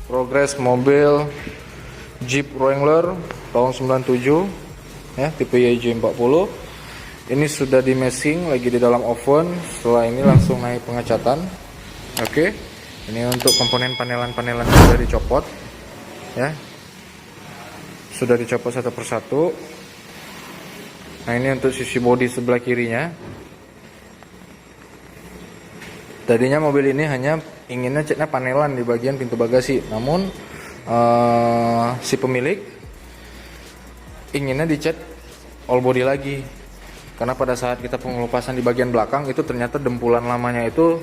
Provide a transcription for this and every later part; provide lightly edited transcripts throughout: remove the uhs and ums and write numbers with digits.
Progres mobil Jeep Wrangler tahun 97 ya, tipe YJ40. Ini sudah di meshing, lagi di dalam oven. Setelah ini langsung naik pengecatan. Oke. Ini untuk komponen panelan-panelan sudah dicopot ya. Sudah dicopot satu persatu. Nah, ini untuk sisi bodi sebelah kirinya. Tadinya mobil ini hanya inginnya catnya panelan di bagian pintu bagasi, namun si pemilik inginnya dicat all body lagi, karena pada saat kita pengelupasan di bagian belakang itu ternyata dempulan lamanya itu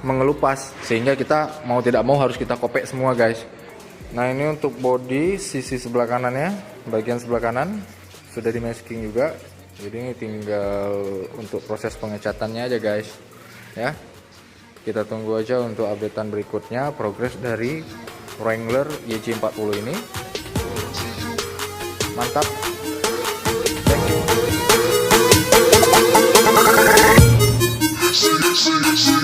mengelupas, sehingga kita mau tidak mau harus kita kopek semua guys. Nah, ini untuk body sisi sebelah kanannya, bagian sebelah kanan sudah di masking juga, jadi ini tinggal untuk proses pengecatannya aja guys ya. Kita tunggu aja untuk updatean berikutnya progres dari Wrangler YJ40 ini. Mantap, thank you.